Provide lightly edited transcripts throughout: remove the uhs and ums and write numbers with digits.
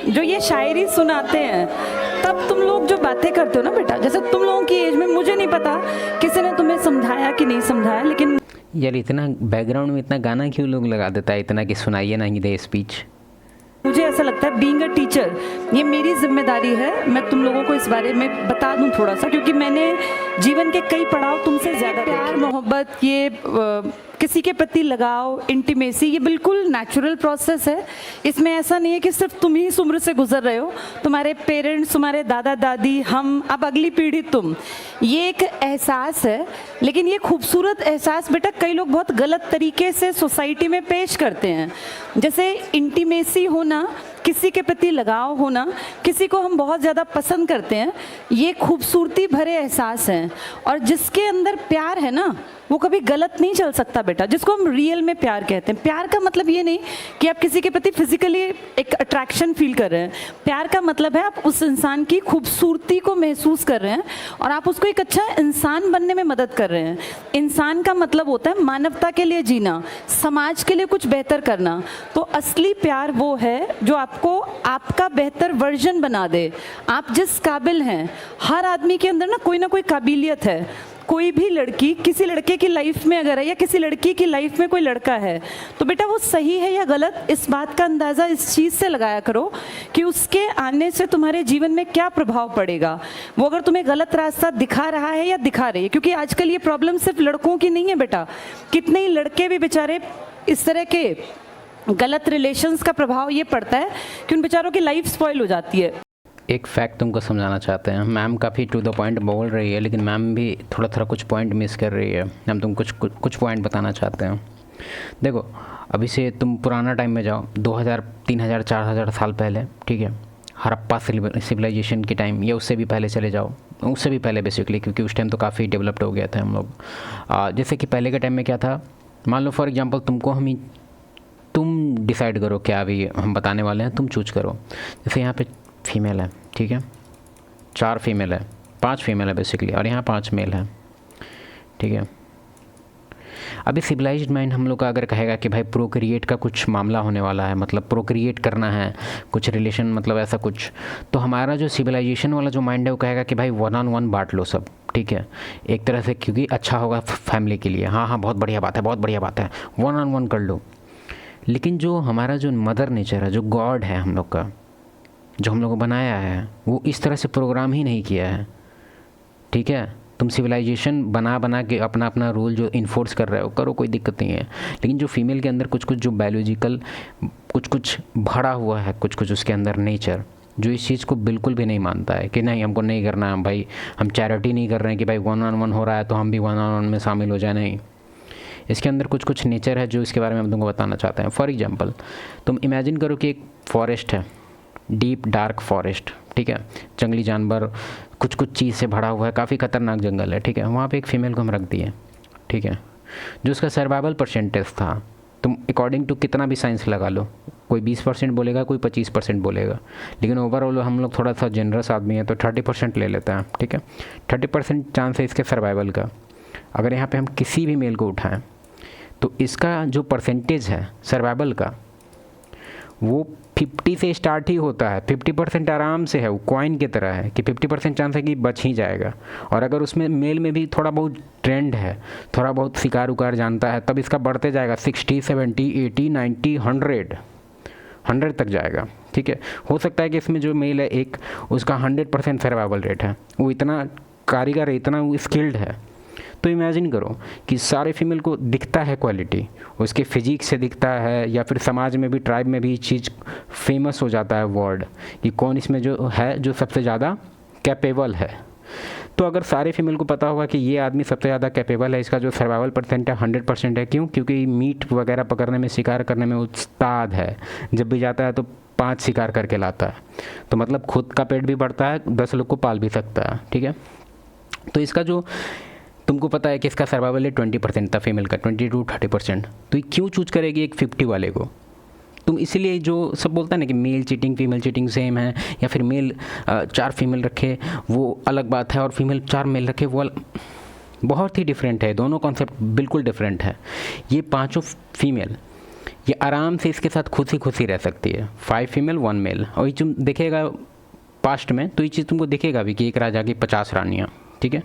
जो ये शायरी सुनाते हैं, तब तुम लोग जो बातें करते हो ना बेटा, जैसे तुम लोगों की एज में, मुझे नहीं पता किसी ने तुम्हें समझाया कि नहीं समझाया, लेकिन यार इतना बैकग्राउंड में इतना गाना क्यों लोग लगा देता है इतना कि सुनाइए ना ही दे स्पीच। मुझे ऐसा लगता है बीइंग अ टीचर, ये मेरी जिम्मेदारी है, मैं तुम लोगों को इस बारे में बता दूं थोड़ा सा, क्योंकि मैंने जीवन के कई पड़ाव तुमसे ज़्यादा, प्यार मोहब्बत, ये किसी के प्रति लगाव, इंटीमेसी, ये बिल्कुल नेचुरल प्रोसेस है। इसमें ऐसा नहीं है कि सिर्फ तुम ही इस उम्र से गुजर रहे हो, तुम्हारे पेरेंट्स, तुम्हारे दादा दादी, हम, अब अगली पीढ़ी तुम, ये एक एहसास है। लेकिन ये खूबसूरत एहसास बेटा कई लोग बहुत गलत तरीके से सोसाइटी में पेश करते हैं। जैसे इंटीमेसी होना, किसी के प्रति लगाव होना, किसी को हम बहुत ज़्यादा पसंद करते हैं, ये खूबसूरती भरे एहसास हैं। और जिसके अंदर प्यार है ना, वो कभी गलत नहीं चल सकता बेटा, जिसको हम रियल में प्यार कहते हैं। प्यार का मतलब ये नहीं कि आप किसी के प्रति फिजिकली एक अट्रैक्शन फील कर रहे हैं। प्यार का मतलब है आप उस इंसान की खूबसूरती को महसूस कर रहे हैं और आप उसको एक अच्छा इंसान बनने में मदद कर रहे हैं। इंसान का मतलब होता है मानवता के लिए जीना, समाज के लिए कुछ बेहतर करना। तो असली प्यार वो है जो आपको आपका बेहतर वर्जन बना दे। आप जिस काबिल हैं, हर आदमी के अंदर ना कोई काबिलियत है। कोई भी लड़की किसी लड़के की लाइफ में अगर है, या किसी लड़की की लाइफ में कोई लड़का है, तो बेटा वो सही है या गलत, इस बात का अंदाज़ा इस चीज़ से लगाया करो कि उसके आने से तुम्हारे जीवन में क्या प्रभाव पड़ेगा। वो अगर तुम्हें गलत रास्ता दिखा रहा है या दिखा रही है, क्योंकि आजकल ये प्रॉब्लम सिर्फ लड़कों की नहीं है बेटा, कितने ही लड़के भी बेचारे इस तरह के गलत रिलेशंस का प्रभाव ये पड़ता है कि उन बेचारों की लाइफ स्पॉइल हो जाती है। एक फैक्ट तुमको समझाना चाहते हैं। मैम काफ़ी टू द पॉइंट बोल रही है, लेकिन मैम भी थोड़ा थोड़ा कुछ पॉइंट मिस कर रही है। हम तुम कुछ पॉइंट बताना चाहते हैं। देखो, अभी से तुम पुराना टाइम में जाओ, 2000, 3000, 4000 साल पहले, ठीक है, हड़प्पा सिविलाइजेशन के टाइम, या उससे भी पहले चले जाओ, उससे भी पहले बेसिकली, क्योंकि उस टाइम तो काफ़ी डेवलप्ड हो गया था हम लोग। जैसे कि पहले के टाइम में क्या था, मान लो फॉर एग्जाम्पल तुम डिसाइड करो क्या अभी हम बताने वाले हैं, तुम चूज करो। जैसे यहाँ पे फीमेल है, ठीक है, 4 फीमेल है, 5 फीमेल है बेसिकली, और यहाँ 5 मेल है, ठीक है। अभी सिविलाइज्ड माइंड हम लोग का अगर कहेगा कि भाई प्रोक्रिएट का कुछ मामला होने वाला है, मतलब प्रोक्रिएट करना है, कुछ रिलेशन, मतलब ऐसा कुछ, तो हमारा जो सिविलाइजेशन वाला जो माइंड है वो कहेगा कि भाई 1 on 1 बांट लो सब, ठीक है, एक तरह से, क्योंकि अच्छा होगा फैमिली के लिए। हाँ, बहुत बढ़िया बात है, बहुत बढ़िया बात है, 1 on 1 कर लो। लेकिन जो हमारा जो मदर नेचर है, जो गॉड है हम लोग का, जो हम लोग को बनाया है, वो इस तरह से प्रोग्राम ही नहीं किया है, ठीक है। तुम सिविलाइजेशन बना के अपना अपना रूल जो इन्फोर्स कर रहे हो, करो, कोई दिक्कत नहीं है। लेकिन जो फीमेल के अंदर कुछ जो बायोलॉजिकल कुछ भरा हुआ है, कुछ उसके अंदर नेचर, जो इस चीज़ को बिल्कुल भी नहीं मानता है कि नहीं, हमको नहीं करना है भाई, हम चैरिटी नहीं कर रहे हैं कि भाई 1 on 1 हो रहा है तो हम भी 1 on 1 में शामिल हो जाए, नहीं। इसके अंदर कुछ नेचर है जो इसके बारे में हम तुमको बताना चाहते हैं। फॉर एग्जाम्पल, तुम इमेजिन करो कि एक फॉरेस्ट है, डीप डार्क फॉरेस्ट, ठीक है, जंगली जानवर कुछ चीज़ से भरा हुआ है, काफ़ी खतरनाक जंगल है, ठीक है। वहाँ पे एक फ़ीमेल को हम रख दिए, ठीक है, जो उसका सर्वाइवल परसेंटेज था, तुम अकॉर्डिंग टू कितना भी साइंस लगा लो, कोई 20% बोलेगा, कोई 25% बोलेगा, लेकिन ओवरऑल हम लोग थोड़ा सा जनरस आदमी है तो 30% ले लेते हैं, ठीक है। 30% चांस है इसके सर्वाइवल का। अगर यहाँ पे हम किसी भी मेल को उठाएं तो इसका जो परसेंटेज है सर्वाइवल का, वो 50 से स्टार्ट ही होता है। 50% आराम से है, वो कॉइन की तरह है कि 50% चांस है कि बच ही जाएगा। और अगर उसमें मेल में भी थोड़ा बहुत ट्रेंड है, थोड़ा बहुत शिकार उकार जानता है, तब इसका बढ़ते जाएगा, 60, 70, 80, 90, 100 तक जाएगा, ठीक है। हो सकता है कि इसमें जो मेल है एक, उसका 100% सर्वाइवल रेट है, वो इतना कारीगर है, इतना स्किल्ड है। तो इमेजिन करो कि सारे फीमेल को दिखता है क्वालिटी, उसके फिजिक से दिखता है, या फिर समाज में भी, ट्राइब में भी चीज़ फेमस हो जाता है वर्ड कि कौन इसमें जो है जो सबसे ज़्यादा कैपेबल है। तो अगर सारे फीमेल को पता होगा कि ये आदमी सबसे ज़्यादा कैपेबल है, इसका जो सर्वाइवल परसेंट है 100% है, क्यों? क्योंकि मीट वगैरह पकड़ने में, शिकार करने में उस्ताद है, जब भी जाता है तो 5 शिकार करके लाता है, तो मतलब खुद का पेट भी बढ़ता है, 10 लोग को पाल भी सकता है, ठीक है। तो इसका जो तुमको पता है कि इसका सर्वाइवल रेट 20% था फीमेल का, 20 to 30%, तो ये क्यों चूज करेगी एक 50 वाले को? तुम इसीलिए जो सब बोलता है ना कि male cheating female cheating same है, या फिर मेल 4 फीमेल रखे वो अलग बात है, और फीमेल 4 मेल रखे वो बहुत ही डिफरेंट है। दोनों कॉन्सेप्ट बिल्कुल डिफरेंट है। ये 5 फीमेल ये आराम से इसके साथ खुशी खुशी रह सकती है। 5 फीमेल 1 मेल। और ये तुम देखेगा पास्ट में तो ये चीज़ तुमको दिखेगा भी कि एक राजा की 50 रानियाँ, ठीक है,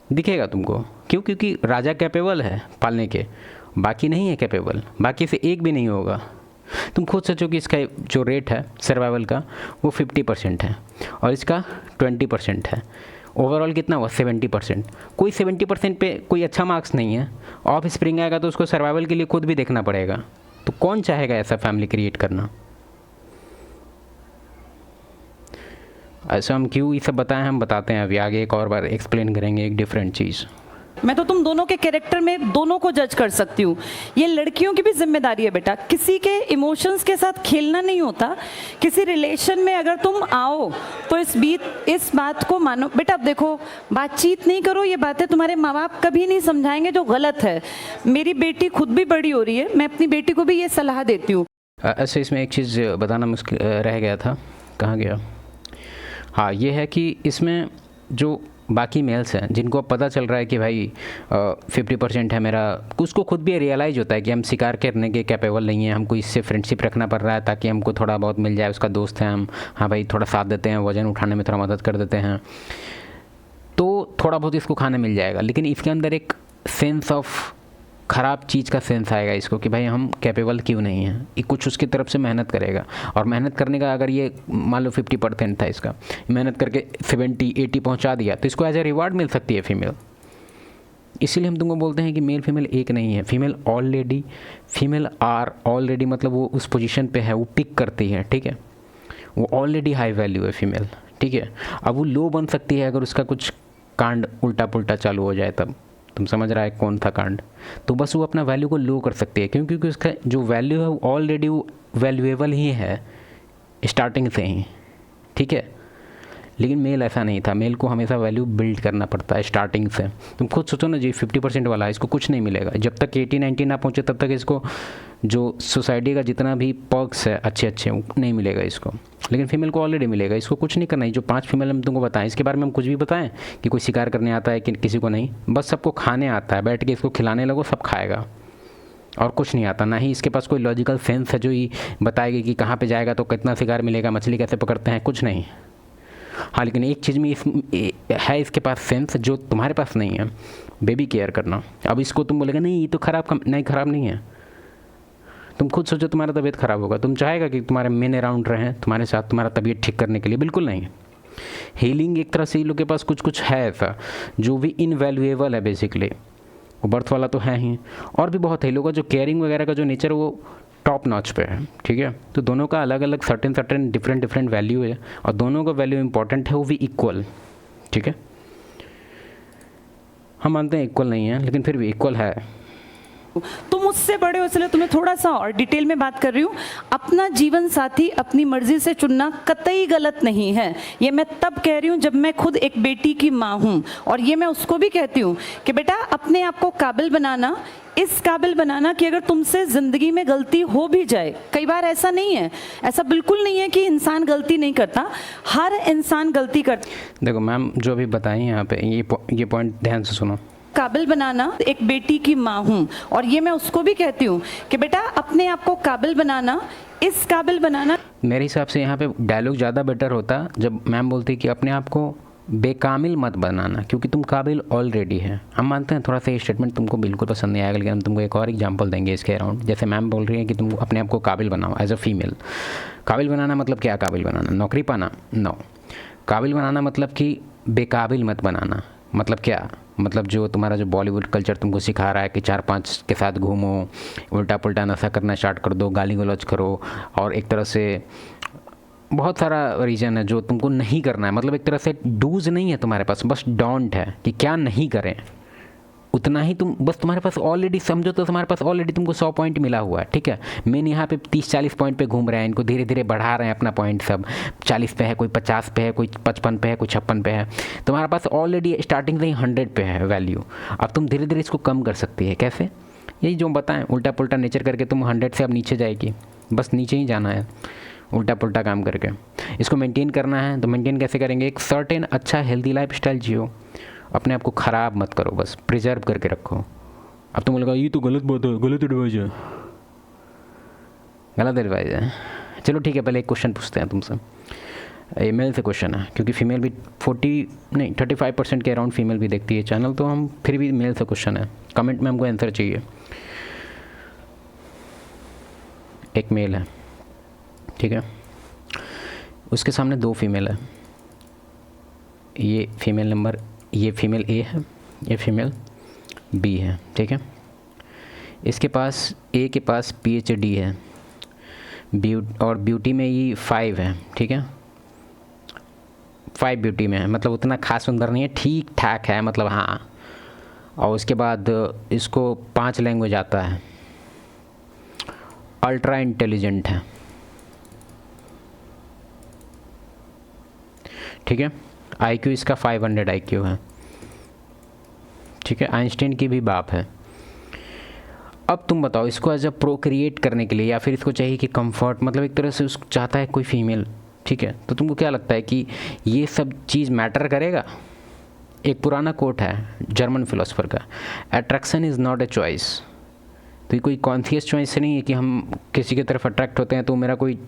दिखेगा तुमको। क्यों? क्योंकि राजा कैपेबल है पालने के, बाकी नहीं है कैपेबल, बाकी से एक भी नहीं होगा। तुम खुद सोचो कि इसका जो रेट है सर्वाइवल का वो 50% है और इसका 20% है। ओवरऑल कितना हुआ? 70%। कोई 70% पे कोई अच्छा मार्क्स नहीं है। ऑफ स्प्रिंग आएगा तो उसको सर्वाइवल के लिए खुद भी देखना पड़ेगा। तो कौन चाहेगा ऐसा फैमिली क्रिएट करना? ऐसा हम क्यों ये सब बताएं, हम बताते हैं अभी आगे, एक और बार एक्सप्लेन करेंगे एक डिफरेंट चीज़। मैं तो तुम दोनों के कैरेक्टर में दोनों को जज कर सकती हूँ। ये लड़कियों की भी जिम्मेदारी है बेटा, किसी के इमोशंस के साथ खेलना नहीं होता। किसी रिलेशन में अगर तुम आओ तो इस बात को मानो बेटा। अब देखो, बातचीत नहीं करो, ये बातें तुम्हारे माँ बाप कभी नहीं समझाएंगे जो गलत है। मेरी बेटी खुद भी बड़ी हो रही है, मैं अपनी बेटी को भी ये सलाह देती हूँ। ऐसे इसमें एक चीज़ बताना मुश्किल रह गया था, कहाँ गया? हाँ, ये है कि इसमें जो बाकी मेल्स हैं जिनको अब पता चल रहा है कि भाई 50% है मेरा, उसको खुद भी रियलाइज़ होता है कि हम शिकार करने के कैपेबल नहीं हैं, हमको इससे फ्रेंडशिप रखना पड़ रहा है ताकि हमको थोड़ा बहुत मिल जाए, उसका दोस्त है हम, हाँ भाई थोड़ा साथ देते हैं, वज़न उठाने में थोड़ा मदद कर देते हैं, तो थोड़ा बहुत इसको खाना मिल जाएगा। लेकिन इसके अंदर एक सेंस ऑफ ख़राब चीज़ का सेंस आएगा इसको कि भाई हम कैपेबल क्यों नहीं हैं। ये कुछ उसकी तरफ से मेहनत करेगा और मेहनत करने का अगर ये मान लो 50% था इसका, मेहनत करके 70-80 पहुंचा दिया तो इसको एज ए रिवार्ड मिल सकती है फीमेल। इसीलिए हम तुमको बोलते हैं कि मेल फीमेल एक नहीं है। फीमेल आर ऑलरेडी, मतलब वो उस पोजीशन पे है, वो पिक करती है, ठीक है, वो ऑलरेडी हाई वैल्यू है फीमेल, ठीक है। अब वो लो बन सकती है अगर उसका कुछ कांड उल्टा पुल्टा चालू हो जाए, तब तुम समझ रहा है कौन था कांड। तो बस वो अपना वैल्यू को लो कर सकती है, क्यों? क्योंकि उसका जो वैल्यू है वो ऑलरेडी वो वैल्यूएबल ही है स्टार्टिंग से ही, ठीक है। लेकिन मेल ऐसा नहीं था, मेल को हमेशा वैल्यू बिल्ड करना पड़ता है स्टार्टिंग से। तुम खुद सोचो ना, जी 50% वाला है, इसको कुछ नहीं मिलेगा जब तक 80-90 ना पहुँचे, तब तक इसको जो सोसाइटी का जितना भी पर्क्स है अच्छे नहीं मिलेगा इसको। लेकिन फीमेल को ऑलरेडी मिलेगा, इसको कुछ नहीं करना है। जो 5 फीमेल हम तुमको बताएं, इसके बारे में हम कुछ भी बताएं कि कोई शिकार करने आता है कि किसी को नहीं, बस सबको खाने आता है, बैठ के इसको खिलाने लगो सब खाएगा और कुछ नहीं आता। ना ही इसके पास कोई लॉजिकल सेंस है जो ये बताएगी कि कहाँ पे जाएगा तो कितना शिकार मिलेगा, मछली कैसे पकड़ते हैं, कुछ नहीं। हाँ, लेकिन एक चीज़ में है इसके पास सेंस जो तुम्हारे पास नहीं है, बेबी केयर करना। अब इसको तुम बोलेगा नहीं ये तो ख़राब नहीं है। तुम खुद सोचो, तुम्हारा तबीयत ख़राब होगा, तुम चाहेगा कि तुम्हारे मेन अराउंड रहें तुम्हारे साथ तुम्हारा तबीयत ठीक करने के लिए? बिल्कुल नहीं। हीलिंग एक तरह से इन लोग के पास कुछ है ऐसा जो भी इनवैल्यूएबल है बेसिकली। वो बर्थ वाला तो है ही, और भी बहुत है लोगों का जो केयरिंग वगैरह का जो नेचर वो टॉप नॉच पे है, ठीक है। तो दोनों का अलग अलग सर्टेन डिफरेंट वैल्यू है और दोनों का वैल्यू इंपॉर्टेंट है, वो भी इक्वल, ठीक है। हम मानते हैं इक्वल नहीं है, लेकिन फिर भी इक्वल है। तुम मुझसे बड़े हो इसलिए तुम्हें थोड़ा सा और डिटेल में बात कर रही हूँ। अपना जीवन साथी अपनी मर्जी से चुनना कतई गलत नहीं है। ये मैं तब कह रही हूँ जब मैं खुद एक बेटी की माँ हूँ, और ये मैं उसको भी कहती हूँ कि बेटा अपने आप को काबिल बनाना, इस काबिल बनाना कि अगर तुमसे ज़िंदगी में गलती हो भी जाए, कई बार ऐसा नहीं है, ऐसा बिल्कुल नहीं है कि इंसान गलती नहीं करता, हर इंसान गलती करता। देखो मैम जो भी बताई यहाँ पे ये पॉइंट ध्यान से सुनो। काबिल बनाना, एक बेटी की माँ हूँ, और ये मैं उसको भी कहती हूँ कि बेटा अपने आप को काबिल बनाना, इस काबिल बनाना। मेरे हिसाब से यहाँ पे डायलॉग ज़्यादा बेटर होता जब मैम बोलती कि अपने आप को बेकामिल मत बनाना, क्योंकि तुम काबिल ऑलरेडी है। हम मानते हैं थोड़ा सा ये स्टेटमेंट तुमको बिल्कुल पसंद नहीं आएगा, लेकिन हम तुमको एक और एग्जांपल देंगे इसके अराउंड। जैसे मैम बोल रही है कि तुम अपने आप को काबिल बनाओ एज अ फीमेल। काबिल बनाना मतलब क्या? काबिल बनाना नौकरी पाना? नो। काबिल बनाना मतलब कि बेकाबिल मत बनाना। मतलब क्या? मतलब जो तुम्हारा जो बॉलीवुड कल्चर तुमको सिखा रहा है कि 4-5 के साथ घूमो, उल्टा पुल्टा नशा करना स्टार्ट कर दो, गाली गलौज करो, और एक तरह से बहुत सारा रीज़न है जो तुमको नहीं करना है। मतलब एक तरह से डूज नहीं है तुम्हारे पास, बस डोंट है कि क्या नहीं करें, उतना ही तुम बस तुम्हारे पास ऑलरेडी समझो तो तुम्हारे पास ऑलरेडी तुमको 100 पॉइंट मिला हुआ है, ठीक है। मेन यहाँ पे 30-40 पॉइंट पे घूम रहे हैं, इनको धीरे धीरे बढ़ा रहे हैं अपना पॉइंट। सब 40 पे है, कोई 50 पे है, कोई 55 पे है, कोई 56 पे है। तुम्हारे पास ऑलरेडी स्टार्टिंग से ही 100 पे है वैल्यू। अब तुम धीरे धीरे इसको कम कर सकती है। कैसे? यही जो बताएं, उल्टा पुल्टा नेचर करके तुम 100 से अब नीचे जाएगी, बस नीचे ही जाना है उल्टा पुल्टा काम करके। इसको मेंटेन करना है तो मेंटेन कैसे करेंगे? एक सर्टेन अच्छा हेल्दी लाइफ स्टाइल जियो, अपने आप को ख़राब मत करो, बस प्रिजर्व करके रखो। अब तुम बोलेगा ये तो गलत बात है, गलत एडवाइस है। गलत एडवाइस है। चलो ठीक है, पहले एक क्वेश्चन पूछते हैं तुमसे। ये मेल से क्वेश्चन है, क्योंकि फीमेल भी 35% के अराउंड फीमेल भी देखती है चैनल, तो हम फिर भी मेल से क्वेश्चन है। कमेंट में हमको आंसर चाहिए। एक मेल है, ठीक है, उसके सामने 2 फीमेल है। ये फीमेल नंबर, ये फीमेल ए है, ये फीमेल बी है, ठीक है। इसके पास, ए के पास PhD है, और ब्यूटी में ये 5 है, ठीक है, 5 ब्यूटी में है, मतलब उतना खास सुंदर नहीं है, ठीक ठाक है, मतलब हाँ। और उसके बाद इसको 5 लैंग्वेज आता है, अल्ट्रा इंटेलिजेंट है, ठीक है। IQ इसका 500 IQ है, ठीक है। आइंस्टीन की भी बाप है। अब तुम बताओ, इसको एज अ प्रोक्रिएट करने के लिए, या फिर इसको चाहिए कि कंफर्ट, मतलब एक तरह से उसको चाहता है कोई फीमेल, ठीक है। तो तुमको क्या लगता है कि ये सब चीज़ मैटर करेगा? एक पुराना कोट है जर्मन फिलोसोफर का, attraction is not a choice. तो ये कोई कॉन्शियस चॉइस से नहीं है कि हम किसी की तरफ अट्रैक्ट होते हैं तो मेरा कोई,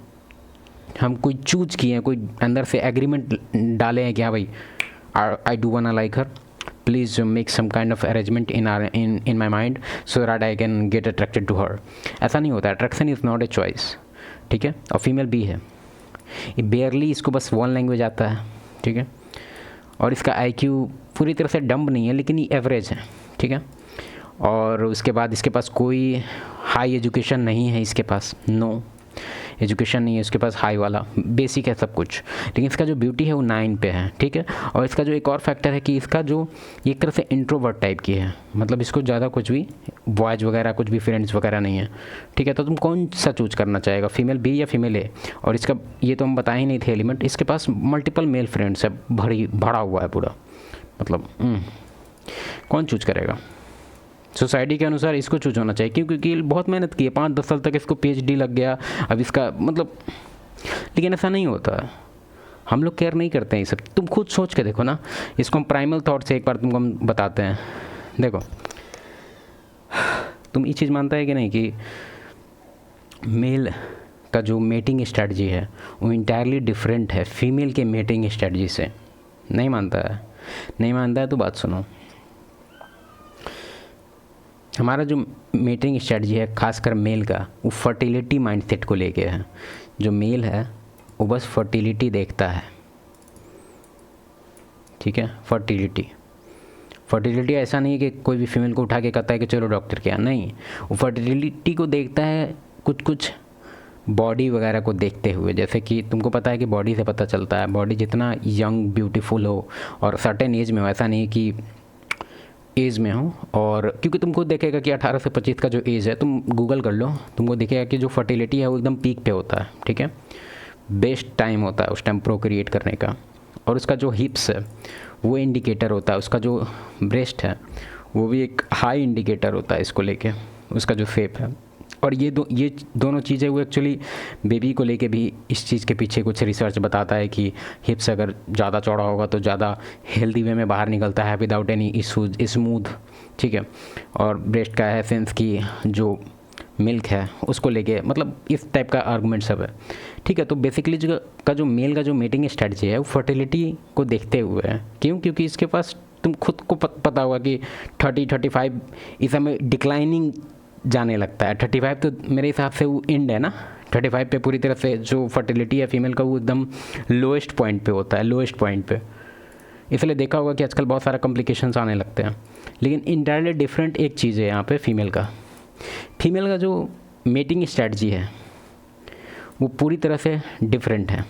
हम कोई चूज किए हैं, कोई अंदर से एग्रीमेंट डाले हैं कि हाँ भाई I do wanna like her, please make some kind of arrangement in my mind so that I can get attracted to her. ऐसा नहीं होता, attraction is not a choice, ठीक है। और फीमेल भी है, ये बेयरली, इसको बस 1 लैंग्वेज आता है, ठीक है। और इसका IQ पूरी तरह से डम्ब नहीं है, लेकिन ये एवरेज है, ठीक है। और उसके बाद इसके पास कोई हाई एजुकेशन नहीं है, इसके पास नो एजुकेशन नहीं है उसके पास, हाई वाला बेसिक है सब कुछ। लेकिन इसका जो ब्यूटी है वो 9 पे है, ठीक है। और इसका जो एक और फैक्टर है कि इसका जो एक तरह से इंट्रोवर्ट टाइप की है, मतलब इसको ज़्यादा कुछ भी बॉयज वगैरह कुछ भी फ्रेंड्स वगैरह नहीं है, ठीक है। तो तुम कौन सा चूज करना चाहेगा, फीमेल बी या फीमेल ए? और इसका ये तो हम बताए ही नहीं थे एलिमेंट, इसके पास मल्टीपल मेल फ्रेंड्स है, भरा हुआ है पूरा, मतलब कौन चूज करेगा? सोसाइटी के अनुसार इसको चूज होना चाहिए, क्योंकि बहुत मेहनत की है, 5-10 साल तक इसको PhD लग गया, अब इसका मतलब, लेकिन ऐसा नहीं होता, हम लोग केयर नहीं करते हैं ये सब। तुम खुद सोच के देखो ना, इसको हम प्राइमल थॉट से एक बार तुमको हम बताते हैं। देखो, तुम ये चीज़ मानता है कि नहीं कि मेल का जो मेटिंग स्ट्रेटजी है वो इंटायरली डिफरेंट है फीमेल के मेटिंग स्ट्रेटजी से? नहीं मानता है? नहीं मानता है तो बात सुनो। हमारा जो मेटिंग स्ट्रेटजी है खासकर मेल का, वो फर्टिलिटी माइंडसेट को लेके है। जो मेल है वो बस फर्टिलिटी देखता है, ठीक है। फर्टिलिटी ऐसा नहीं है कि कोई भी फीमेल को उठा के कहता है कि चलो डॉक्टर के यहाँ, नहीं, वो फर्टिलिटी को देखता है कुछ बॉडी वगैरह को देखते हुए। जैसे कि तुमको पता है कि बॉडी से पता चलता है, बॉडी जितना यंग ब्यूटीफुल हो और सर्टेन एज में हो, ऐसा नहीं कि एज में हो। और क्योंकि तुमको देखेगा कि 18 से 25 का जो एज है, तुम गूगल कर लो, तुमको दिखेगा कि जो फर्टिलिटी है वो एकदम पीक पे होता है, ठीक है। बेस्ट टाइम होता है उस टाइम प्रोक्रिएट करने का। और उसका जो हिप्स है वो इंडिकेटर होता है, उसका जो ब्रेस्ट है वो भी एक हाई इंडिकेटर होता है इसको लेके, उसका जो शेप है। और ये दोनों चीज़ें वो एक्चुअली बेबी को लेके भी इस चीज़ के पीछे कुछ रिसर्च बताता है कि हिप्स अगर ज़्यादा चौड़ा होगा तो ज़्यादा हेल्दी वे में बाहर निकलता है विदाउट एनी इशूज, स्मूथ, ठीक है। और ब्रेस्ट का है सेंस की जो मिल्क है उसको लेके, मतलब इस टाइप का आर्गूमेंट सब है, ठीक है। तो बेसिकली जो मेल का जो मेटिंग स्ट्रेटजी है वो फर्टिलिटी को देखते हुए है। क्यों? क्योंकि इसके पास तुम खुद को पता होगा कि 30-35 इस समय डिक्लाइनिंग जाने लगता है। 35 तो मेरे हिसाब से वो एंड है ना, 35 पे पूरी तरह से जो फर्टिलिटी है फीमेल का वो एकदम लोएस्ट पॉइंट पे होता है, लोएस्ट पॉइंट पे। इसलिए देखा होगा कि आजकल बहुत सारा कॉम्प्लिकेशंस आने लगते हैं। लेकिन इंटायरली डिफरेंट एक चीज़ है यहाँ पे फीमेल का जो मेटिंग स्ट्रेटजी है वो पूरी तरह से डिफरेंट है।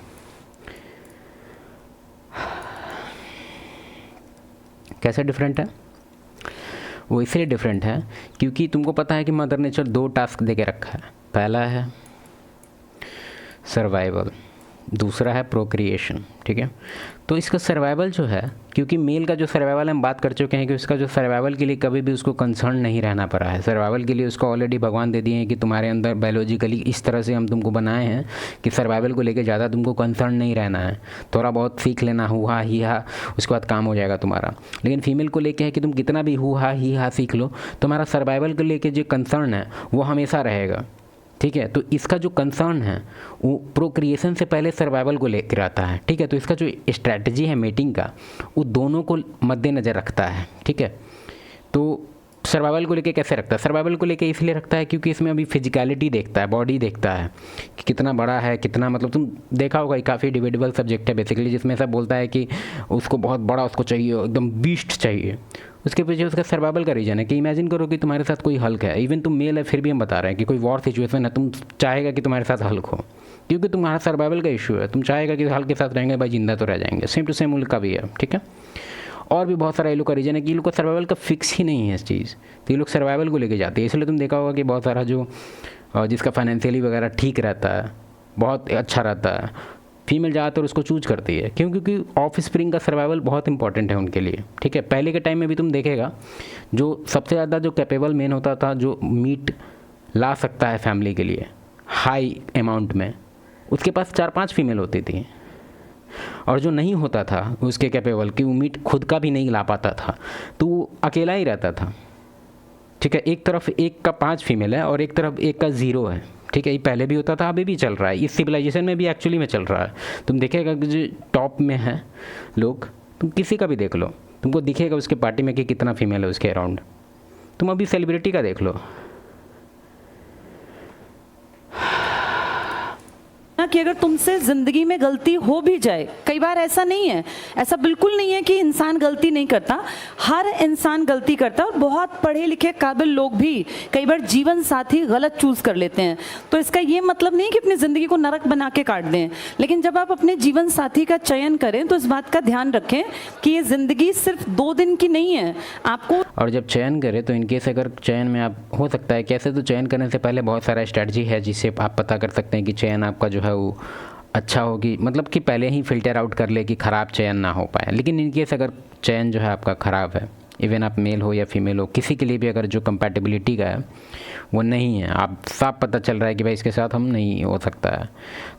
कैसे डिफरेंट है? वो इसलिए डिफरेंट है क्योंकि तुमको पता है कि मदर नेचर 2 टास्क दे के रखा है। पहला है सर्वाइवल, दूसरा है प्रोक्रिएशन, ठीक है। तो इसका सर्वाइवल जो है, क्योंकि मेल का जो सर्वाइवल हम बात कर चुके हैं कि उसका जो सर्वाइवल के लिए कभी भी उसको कंसर्न नहीं रहना पड़ा है। सर्वाइवल के लिए उसको ऑलरेडी भगवान दे दिए हैं कि तुम्हारे अंदर बायोलॉजिकली इस तरह से हम तुमको बनाए हैं कि सर्वाइवल को लेकर ज़्यादा तुमको कंसर्न नहीं रहना है। थोड़ा बहुत सीख लेना, हुआ ही हा, उसके बाद काम हो जाएगा तुम्हारा। लेकिन फीमेल को लेकर है कि तुम कितना भी हुआ ही हा सीख लो, तुम्हारा सर्वाइवल को लेकर जो कंसर्न है वो हमेशा रहेगा। ठीक है। तो इसका जो कंसर्न है वो प्रोक्रिएशन से पहले सर्वाइवल को लेकर आता है, ठीक है। तो इसका जो स्ट्रैटेजी है मेटिंग का वो दोनों को मद्देनज़र रखता है, ठीक है। तो सर्वाइवल को लेके कैसे रखता है? सर्वाइवल को लेके इसलिए रखता है क्योंकि इसमें अभी फिजिकलिटी देखता है, बॉडी देखता है कि कितना बड़ा है, कितना, मतलब तुम देखा होगा काफ़ी डिबेटेबल सब्जेक्ट है बेसिकली, जिसमें सब बोलता है कि उसको बहुत बड़ा उसको चाहिए, एकदम बीस्ट चाहिए। उसके पीछे उसका सर्वाइवल का रीजन है कि इमेजिन करो कि तुम्हारे साथ कोई हल्क है, इवन तुम मेल है फिर भी हम बता रहे हैं कि कोई वॉर सिचुएशन है, तुम चाहेगा कि तुम्हारे साथ हल्क हो क्योंकि तुम्हारा सर्वाइवल का इशू है, तुम चाहेगा कि हल्क के साथ रहेंगे भाई, जिंदा तो रह जाएंगे। सेम टू सेम मुल्क का भी है, ठीक है। और भी बहुत सारा ये लोग का रीजन है कि ये लोग का सर्वाइवल का फिक्स ही नहीं है इस चीज़, तो ये लोग सर्वाइवल को लेके जाते हैं। इसलिए तुम देखा होगा कि बहुत सारा जो जिसका फाइनेंशियली वगैरह ठीक रहता है, बहुत अच्छा रहता है, फीमेल ज़्यादातर उसको चूज करती है। क्यों? क्योंकि ऑफ स्प्रिंग का सर्वाइवल बहुत इंपॉर्टेंट है उनके लिए, ठीक है। पहले के टाइम में भी तुम देखेगा जो सबसे ज़्यादा जो कैपेबल मैन होता था, जो मीट ला सकता है फैमिली के लिए हाई अमाउंट में, उसके पास 4-5 फीमेल होती थी। और जो नहीं होता था उसके कैपेबल कि वो मीट खुद का भी नहीं ला पाता था, तो वो अकेला ही रहता था, ठीक है। एक तरफ एक का 5 फीमेल है और एक तरफ एक का 0 है, ठीक है। ये पहले भी होता था, अभी भी चल रहा है, इस सिविलाइजेशन में भी एक्चुअली में चल रहा है। तुम देखेगा कि जो टॉप में है लोग, तुम किसी का भी देख लो, तुमको दिखेगा उसके पार्टी में कि कितना फीमेल है उसके अराउंड। तुम अभी सेलिब्रिटी का देख लो ना, कि अगर तुमसे ज़िंदगी में गलती हो भी जाए, कई बार ऐसा नहीं है, ऐसा बिल्कुल नहीं है कि इंसान गलती नहीं करता, हर इंसान गलती करता है। और बहुत पढ़े लिखे काबिल लोग भी कई बार जीवन साथी गलत चूज़ कर लेते हैं। तो इसका ये मतलब नहीं कि अपनी ज़िंदगी को नरक बना के काट दें, लेकिन जब आप अपने जीवन साथी का चयन करें तो इस बात का ध्यान रखें कि ये ज़िंदगी सिर्फ 2 दिन की नहीं है आपको। और जब चयन करें तो इनकेस अगर चयन में आप हो सकता है कैसे, तो चयन करने से पहले बहुत सारा स्ट्रेटजी है जिससे आप पता कर सकते हैं कि चयन आपका जो है वो अच्छा होगी, मतलब कि पहले ही फ़िल्टर आउट कर ले कि ख़राब चयन ना हो पाए। लेकिन इनकेस अगर चयन जो है आपका ख़राब है, इवन आप मेल हो या फीमेल हो, किसी के लिए भी अगर जो कंपैटिबिलिटी का है वो नहीं है, आप साफ पता चल रहा है कि भाई इसके साथ हम नहीं हो सकता है,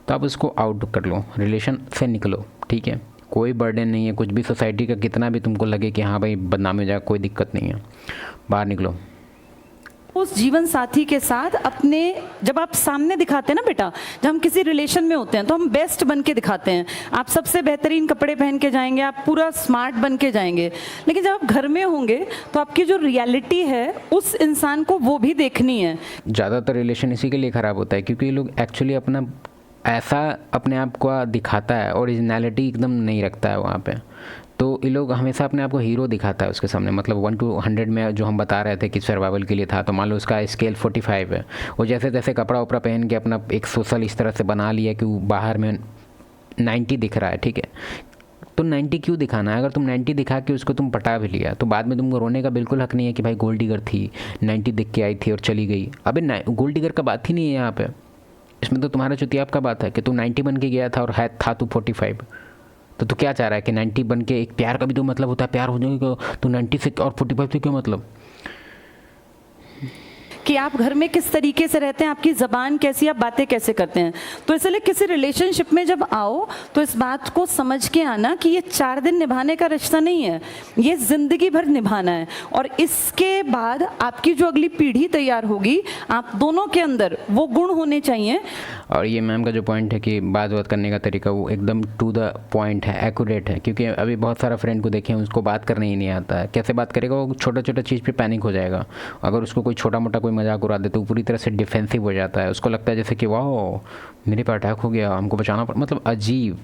तो आप उसको आउट कर लो, रिलेशन से निकलो, ठीक है। कोई बर्डन नहीं है, कुछ भी सोसाइटी का कितना भी तुमको लगे कि हाँ भाई बदनामी हो जाए, कोई दिक्कत नहीं है, बाहर निकलो। उस जीवन साथी के साथ अपने, जब आप सामने दिखाते हैं ना बेटा, जब हम किसी रिलेशन में होते हैं तो हम बेस्ट बन के दिखाते हैं, आप सबसे बेहतरीन कपड़े पहन के जाएंगे, आप पूरा स्मार्ट बन के जाएंगे। लेकिन जब आप घर में होंगे तो आपकी जो रियलिटी है उस इंसान को वो भी देखनी है। ज़्यादातर रिलेशन इसी के लिए ख़राब होता है क्योंकि ये लोग एक्चुअली अपना ऐसा अपने आप को दिखाता है, ओरिजिनलिटी एकदम नहीं रखता है वहाँ पे। तो ये लोग हमेशा अपने आप को हीरो दिखाता है उसके सामने, मतलब 1 to 100 में जो हम बता रहे थे कि सर्वाइवल के लिए था, तो मान लो उसका स्केल 45 है, वो जैसे तैसे कपड़ा उपड़ा पहन के अपना एक सोशल इस तरह से बना लिया कि वो बाहर में 90 दिख रहा है, ठीक है। तो 90 क्यों दिखाना है? अगर तुम 90 दिखा के उसको तुम पटा भी लिया तो बाद में तुमको रोने का बिल्कुल हक नहीं है कि भाई गोल्ड डिगर थी, 90 दिख के आई थी और चली गई। अबे गोल्ड डिगर का बात ही नहीं है यहाँ पे, इसमें तो तुम्हारा चुतियाप का बात है कि तू 90 बन के गया था और है था तू 45। तो तू क्या चाह रहा है कि 90 बन के, एक प्यार का भी तो मतलब होता है, प्यार हो जाएगा तो 90 से और 45 से क्यों मतलब? कि आप घर में किस तरीके से रहते हैं, आपकी ज़बान कैसी, आप बातें कैसे करते हैं। तो इसलिए किसी रिलेशनशिप में जब आओ तो इस बात को समझ के आना कि ये 4 दिन निभाने का रिश्ता नहीं है, ये ज़िंदगी भर निभाना है। और इसके बाद आपकी जो अगली पीढ़ी तैयार होगी, आप दोनों के अंदर वो गुण होने चाहिए। और ये मैम का जो पॉइंट है कि बात करने का तरीका वो एकदम टू द पॉइंट है, एक्यूरेट है। क्योंकि अभी बहुत सारा फ्रेंड को देखें उसको बात करने ही नहीं आता है, कैसे बात करेगा? वो छोटा छोटा चीज़ पे पैनिक हो जाएगा। अगर उसको कोई छोटा मोटा कोई मजाक उड़ा दे तो पूरी तरह से डिफेंसिव हो जाता है, उसको लगता है जैसे कि वाह मेरे पे अटैक हो गया, हमको बचाना पड़ा, मतलब अजीब।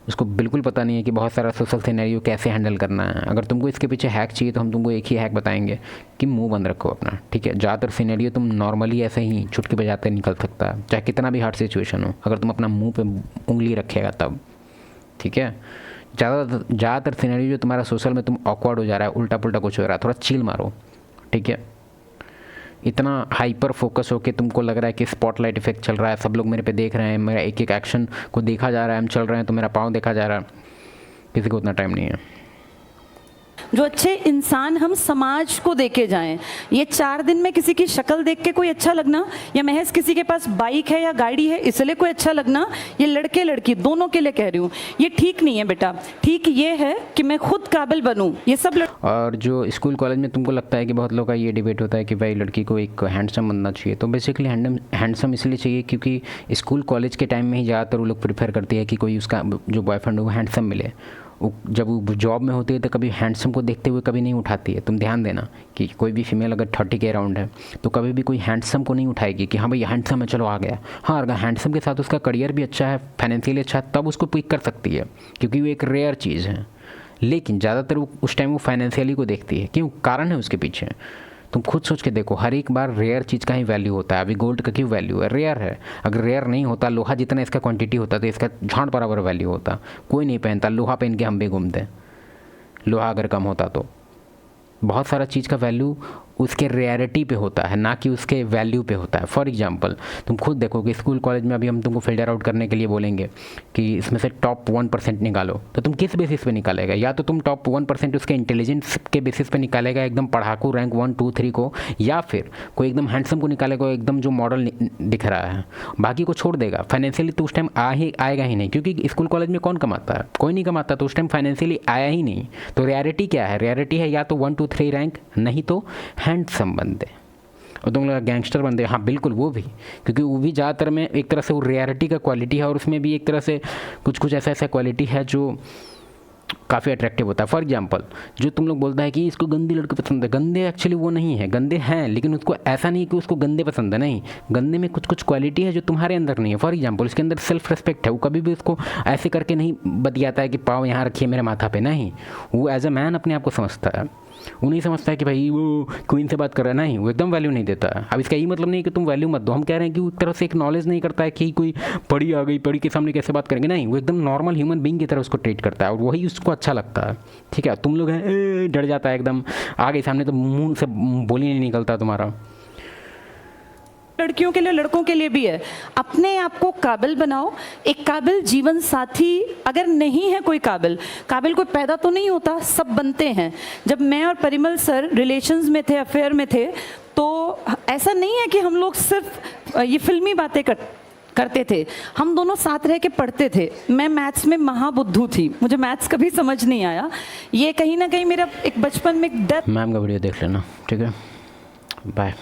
उसको बिल्कुल पता नहीं है कि बहुत सारा सोशल सिनेरियो कैसे हैंडल करना है। अगर तुमको इसके पीछे हैक चाहिए तो हम तुमको एक ही हैक बताएंगे कि मुंह बंद रखो अपना, ठीक है। ज़्यादातर सिनेरियो तुम नॉर्मली ऐसे ही चुटकी बजाते निकल सकता है, चाहे कितना भी हार्ड सिचुएशन हो, अगर तुम अपना मुंह पे उंगली रखेगा तब, ठीक है। ज़्यादातर सिनेरियो जो तुम्हारा सोशल में तुम ऑकवर्ड हो जा रहा है, उल्टा पुल्टा कुछ हो रहा है, थोड़ा चिल मारो, ठीक है। इतना हाइपर फोकस होके तुमको लग रहा है कि स्पॉटलाइट इफेक्ट चल रहा है, सब लोग मेरे पे देख रहे हैं, मेरा एक एक एक्शन को देखा जा रहा है, हम चल रहे हैं तो मेरा पाँव देखा जा रहा है, किसी को उतना टाइम नहीं है। जो अच्छे इंसान हम समाज को देके जाएं। ये 4 दिन में किसी की शक्ल देख के कोई अच्छा लगना, या महज किसी के पास बाइक है या गाड़ी है इसलिए कोई अच्छा लगना, ये लड़के लड़की दोनों के लिए कह रही हूँ, ये ठीक नहीं है बेटा। ठीक ये है कि मैं खुद काबिल बनूं। ये सब और जो स्कूल कॉलेज में तुमको लगता है कि बहुत लोग का ये डिबेट होता है कि भाई लड़की को एक हैंडसम बनना चाहिए, तो बेसिकली हैंडसम इसलिए चाहिए क्योंकि स्कूल कॉलेज के टाइम में ही ज़्यादातर वो लोग प्रेफर करती है कि कोई उसका जो बॉयफ्रेंड हो वो हैंडसम मिले। जब वो जॉब में होती है तो कभी हैंडसम को देखते हुए कभी नहीं उठाती है। तुम ध्यान देना कि कोई भी फीमेल अगर 30 के अराउंड है तो कभी भी कोई हैंडसम को नहीं उठाएगी कि हाँ भाई हैंडसम है चलो आ गया। हाँ, अगर हैंडसम के साथ उसका करियर भी अच्छा है, फाइनेंशियली अच्छा है, तब उसको पिक कर सकती है क्योंकि वो एक रेयर चीज़ है। लेकिन ज़्यादातर वो उस टाइम वो फाइनेंशियली को देखती है। क्यों? कारण है उसके पीछे। तुम खुद सोच के देखो, हर एक बार रेयर चीज़ का ही वैल्यू होता है। अभी गोल्ड का क्यों वैल्यू है? रेयर है। अगर रेयर नहीं होता, लोहा जितना इसका क्वांटिटी होता तो इसका झाड़ बराबर वैल्यू होता। कोई नहीं पहनता, लोहा पहन के हम भी घूमते। लोहा अगर कम होता तो बहुत सारा चीज़ का वैल्यू उसके रेयरिटी पे होता है, ना कि उसके वैल्यू पे होता है। फॉर एग्जांपल तुम खुद देखो कि स्कूल कॉलेज में अभी हम तुमको फिल्टर आउट करने के लिए बोलेंगे कि इसमें से टॉप 1% निकालो, तो तुम किस बेसिस पे निकालेगा? या तो तुम टॉप 1% उसके इंटेलिजेंस के बेसिस पे निकालेगा, एकदम पढ़ाकू रैंक 1 2 3 को, या फिर कोई एकदम हैंडसम को निकालेगा, एकदम जो मॉडल दिख रहा है। बाकी को छोड़ देगा। फाइनेंशियली तो उस टाइम आएगा ही नहीं, क्योंकि स्कूल कॉलेज में कौन कमाता है? कोई नहीं कमाता, तो उस टाइम फाइनेंशियली आया ही नहीं। तो रेयरिटी क्या है? रेयरिटी है या तो 1 2 3 रैंक, नहीं तो हैंडसम बंदे। और तुम लोग गैंगस्टर बंदे, हाँ बिल्कुल वो भी, क्योंकि वो भी ज़्यादातर में एक तरह से वो रेयरिटी का क्वालिटी है, और उसमें भी एक तरह से कुछ ऐसा क्वालिटी है जो काफ़ी अट्रैक्टिव होता है। फॉर एग्जांपल जो तुम लोग बोलता है कि इसको गंदी लड़के पसंद है, गंदे एक्चुअली वो नहीं है। गंदे हैं, लेकिन उसको ऐसा नहीं कि उसको गंदे पसंद है, नहीं। गंदे में कुछ क्वालिटी है जो तुम्हारे अंदर नहीं है। फॉर एग्जांपल उसके अंदर सेल्फ रिस्पेक्ट है, वो कभी भी उसको ऐसे करके नहीं बतियाता है कि पाँव यहाँ रखिए मेरे माथा पे, नहीं। वो एज अ मैन अपने आप को समझता है। वो नहीं समझता है कि भाई वो क्वीन से बात कर रहा है, नहीं। वो एकदम वैल्यू नहीं देता है। अब इसका ये मतलब नहीं कि तुम वैल्यू मत दो, हम कह रहे हैं कि वो एक तरह से एक नॉलेज नहीं करता है कि कोई पढ़ी आ गई, पढ़ी के सामने कैसे बात करेंगे, नहीं। वो एकदम नॉर्मल ह्यूमन बीइंग की तरह उसको ट्रीट करता है, और वही उसको अच्छा लगता है। ठीक है, तुम लोग हैं डर जाता है एकदम, आ गई सामने तो मुंह से बोली नहीं निकलता तुम्हारा। लड़कियों के लिए लड़कों के लिए भी है। अपने आप को काबिल बनाओ। एक काबिल जीवन साथी अगर नहीं है, कोई काबिल कोई पैदा तो नहीं होता, सब बनते हैं। जब मैं और परिमल सर रिलेशंस में थे, अफेयर में थे, तो ऐसा नहीं है कि हम लोग सिर्फ ये फिल्मी बातें करते थे। हम दोनों साथ रह के पढ़ते थे। मैं मैथ्स में महाबुद्धू थी, मुझे मैथ्स कभी समझ नहीं आया। ये कहीं ना कहीं मेरा एक बचपन में एक डर। मैम का वीडियो देख लेना, ठीक है, बाय।